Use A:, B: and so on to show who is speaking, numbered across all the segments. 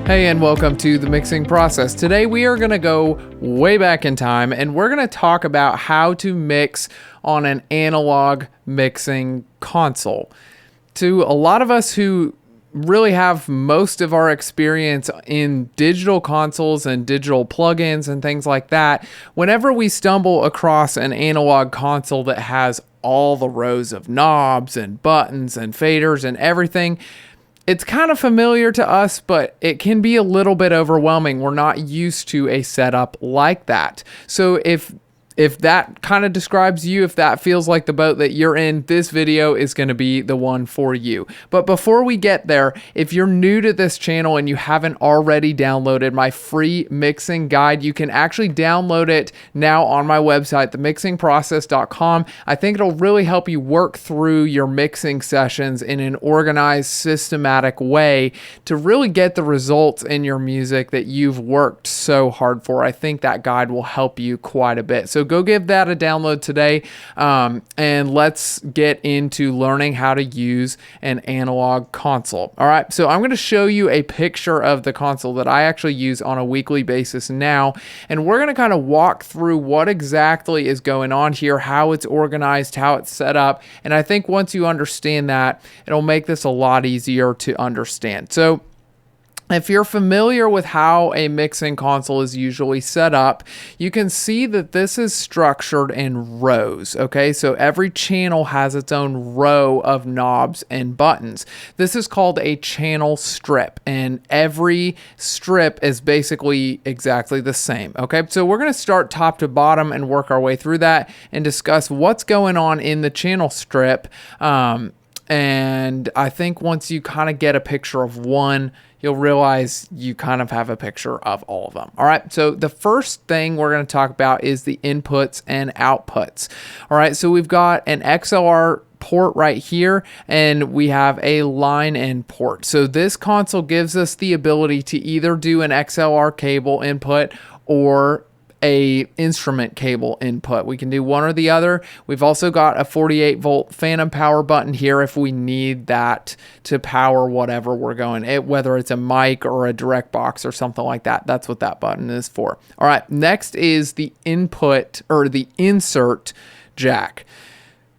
A: Hey, and welcome to the mixing process. Today we are going to go way back in time and we're going to talk about how to mix on an analog mixing console. To a lot of us who really have most of our experience in digital consoles and digital plugins and things like that, whenever we stumble across an analog console that has all the rows of knobs and buttons and faders and everything, it's kind of familiar to us, but it can be a little bit overwhelming. We're not used to a setup like that. So if that kind of describes you, if that feels like the boat that you're in, this video is going to be the one for you. But before we get there, if you're new to this channel and you haven't already downloaded my free mixing guide, you can actually download it now on my website, themixingprocess.com. I think it'll really help you work through your mixing sessions in an organized, systematic way to really get the results in your music that you've worked so hard for. I think that guide will help you quite a bit. So go give that a download today, and let's get into learning how to use an analog console. All right, so I'm going to show you a picture of the console that I actually use on a weekly basis now, and we're going to kind of walk through what exactly is going on here, how it's organized, how it's set up, and I think once you understand that, it'll make this a lot easier to understand. So if you're familiar with how a mixing console is usually set up, you can see that this is structured in rows, okay? So every channel has its own row of knobs and buttons. This is called a channel strip, and every strip is basically exactly the same, okay? So we're gonna start top to bottom and work our way through that and discuss what's going on in the channel strip. And I think once you kind of get a picture of one, you'll realize you kind of have a picture of all of them. All right, so the first thing we're going to talk about is the inputs and outputs. All right, so we've got an XLR port right here, and we have a line in port. So this console gives us the ability to either do an XLR cable input or a instrument cable input. We can do one or the other. We've also got a 48 volt phantom power button here if we need that to power whatever we're going, whether it's a mic or a direct box or something like that. That's what that button is for. All right, next is the input or the insert jack.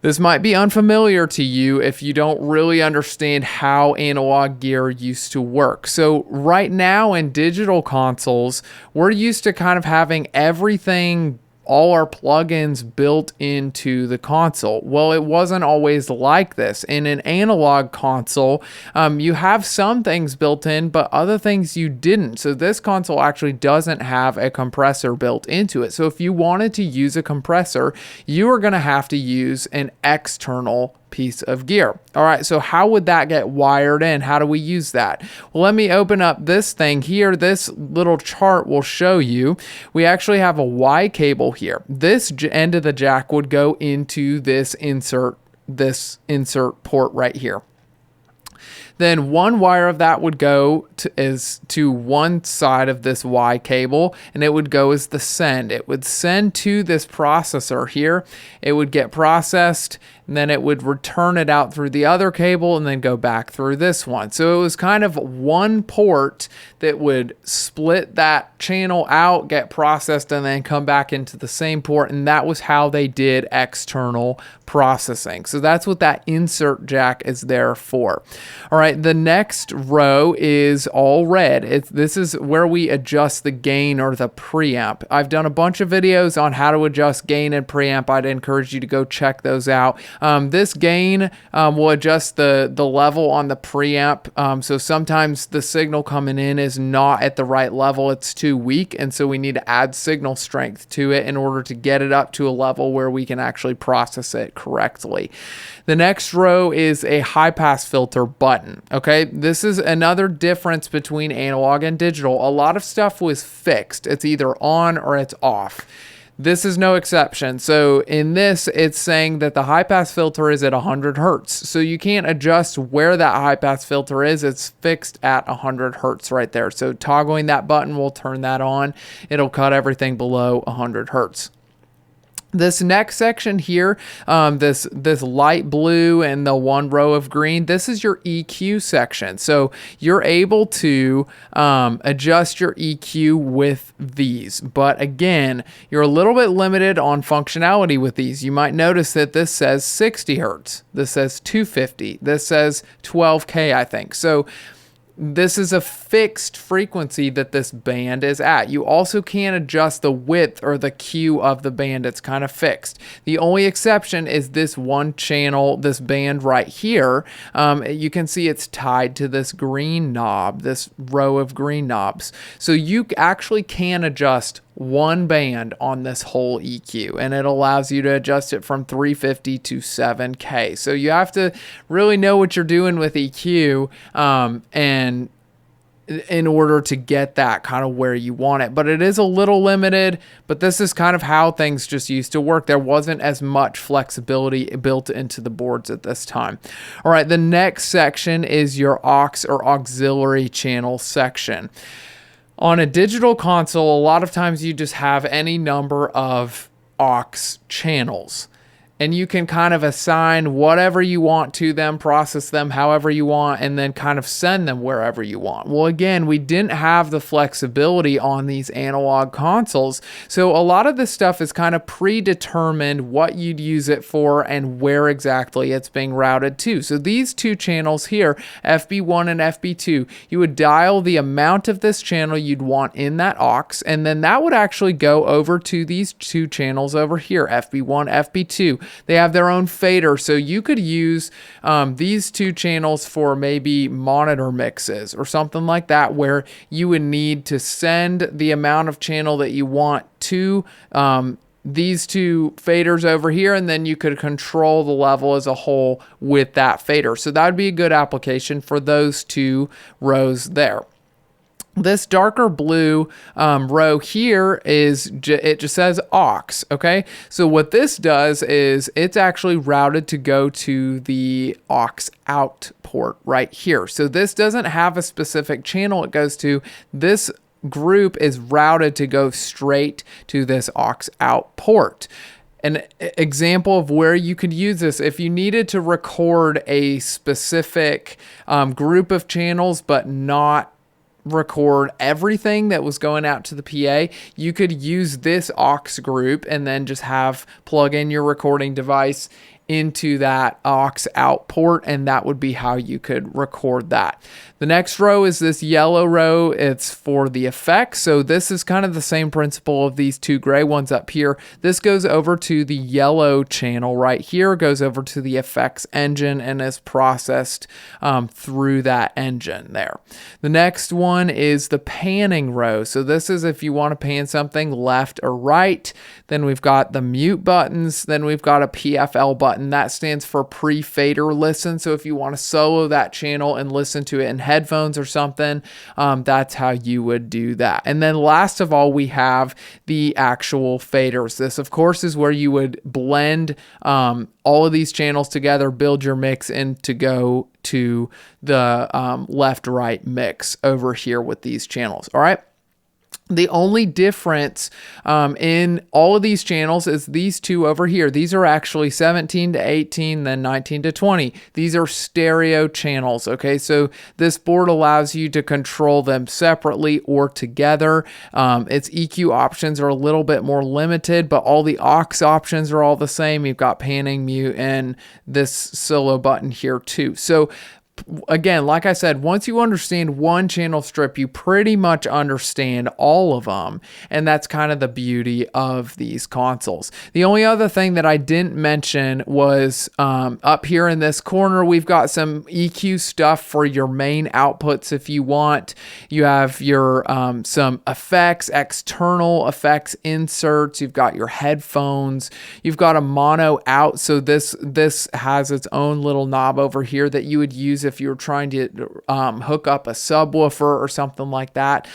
A: This might be unfamiliar to you if you don't really understand how analog gear used to work. So right now in digital consoles, we're used to kind of having everything, all our plugins built into the console. Well, it wasn't always like this. In an analog console, you have some things built in, but other things you didn't. So this console actually doesn't have a compressor built into it. So if you wanted to use a compressor, you are going to have to use an external piece of gear. All right, so how would that get wired in? How do we use that? Well, let me open up this thing here. This little chart will show you. We actually have a Y cable here. This end of the jack would go into this insert port right here. Then one wire of that would go to one side of this Y cable, and it would go as the send. It would send to this processor here. It would get processed, and then it would return it out through the other cable and then go back through this one. So it was kind of one port that would split that channel out, get processed, and then come back into the same port, and that was how they did external processing. So that's what that insert jack is there for. All right, the next row is all red. This is where we adjust the gain or the preamp. I've done a bunch of videos on how to adjust gain and preamp. I'd encourage you to go check those out. This gain will adjust the level on the preamp. So sometimes the signal coming in is not at the right level. It's too weak, and so we need to add signal strength to it in order to get it up to a level where we can actually process it correctly. The next row is a high pass filter button. Okay, this is another difference between analog and digital. A lot of stuff was fixed. It's either on or it's off. This is no exception. So in this, it's saying that the high pass filter is at 100 hertz. So you can't adjust where that high pass filter is. It's fixed at 100 hertz right there. So toggling that button will turn that on. It'll cut everything below 100 hertz. This next section here, this light blue and the one row of green, this is your EQ section. So you're able to adjust your EQ with these. But again, you're a little bit limited on functionality with these. You might notice that this says 60 hertz. This says 250. This says 12K, I think. So this is a fixed frequency that this band is at. You also can't adjust the width or the Q of the band. It's kind of fixed. The only exception is this one channel, this band right here. You can see it's tied to this green knob, this row of green knobs. So you actually can adjust one band on this whole EQ, and it allows you to adjust it from 350 to 7K. So you have to really know what you're doing with EQ and in order to get that kind of where you want it. But it is a little limited, but this is kind of how things just used to work. There wasn't as much flexibility built into the boards at this time. All right, the next section is your aux or auxiliary channel section. On a digital console, a lot of times you just have any number of aux channels, and you can kind of assign whatever you want to them, process them however you want, and then kind of send them wherever you want. Well, again, we didn't have the flexibility on these analog consoles, so a lot of this stuff is kind of predetermined what you'd use it for and where exactly it's being routed to. So these two channels here, FB1 and FB2, you would dial the amount of this channel you'd want in that aux, and then that would actually go over to these two channels over here, FB1, FB2. They have their own fader, so you could use these two channels for maybe monitor mixes or something like that, where you would need to send the amount of channel that you want to these two faders over here, and then you could control the level as a whole with that fader. So that would be a good application for those two rows there. This darker blue row here it just says aux, okay? So what this does is it's actually routed to go to the aux out port right here. So this doesn't have a specific channel it goes to. This group is routed to go straight to this aux out port. An example of where you could use this, if you needed to record a specific group of channels but not record everything that was going out to the PA, you could use this aux group and then just plug in your recording device into that aux out port, and that would be how you could record that. The next row is this yellow row. It's for the effects. So this is kind of the same principle of these two gray ones up here. This goes over to the yellow channel right here, goes over to the effects engine, and is processed through that engine there. The next one is the panning row. So this is if you want to pan something left or right. Then we've got the mute buttons. Then we've got a PFL button. That stands for pre-fader listen. So if you want to solo that channel and listen to it in headphones or something, that's how you would do that. And then last of all, we have the actual faders. This, of course, is where you would blend all of these channels together, build your mix, and to go to the left-right mix over here with these channels. All right. The only difference in all of these channels is these two over here. These are actually 17 to 18, then 19 to 20. These are stereo channels, okay? So this board allows you to control them separately or together. Its EQ options are a little bit more limited, but all the aux options are all the same. You've got panning, mute, and this solo button here too. So again, like I said, once you understand one channel strip, you pretty much understand all of them. And that's kind of the beauty of these consoles. The only other thing that I didn't mention was up here in this corner, we've got some EQ stuff for your main outputs if you want. You have your some effects, external effects inserts. You've got your headphones. You've got a mono out. So this has its own little knob over here that you would use if you were trying to hook up a subwoofer or something like that.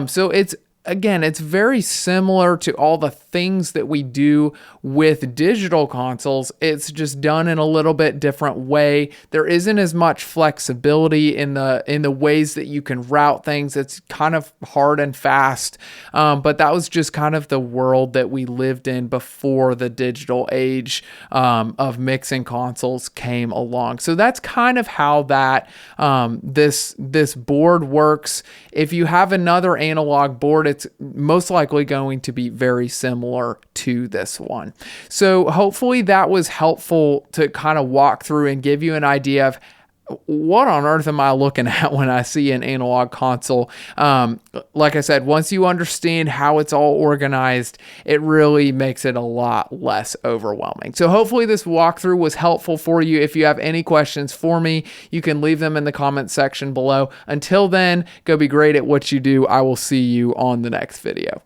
A: So it's again, it's very similar to all the things that we do with digital consoles. It's just done in a little bit different way. There isn't as much flexibility in the ways that you can route things. It's kind of hard and fast. But that was just kind of the world that we lived in before the digital age of mixing consoles came along. So that's kind of how that this board works. If you have another analog board, it's most likely going to be very similar to this one. So hopefully that was helpful to kind of walk through and give you an idea of what on earth am I looking at when I see an analog console? Like I said, once you understand how it's all organized, it really makes it a lot less overwhelming. So hopefully this walkthrough was helpful for you. If you have any questions for me, you can leave them in the comments section below. Until then, go be great at what you do. I will see you on the next video.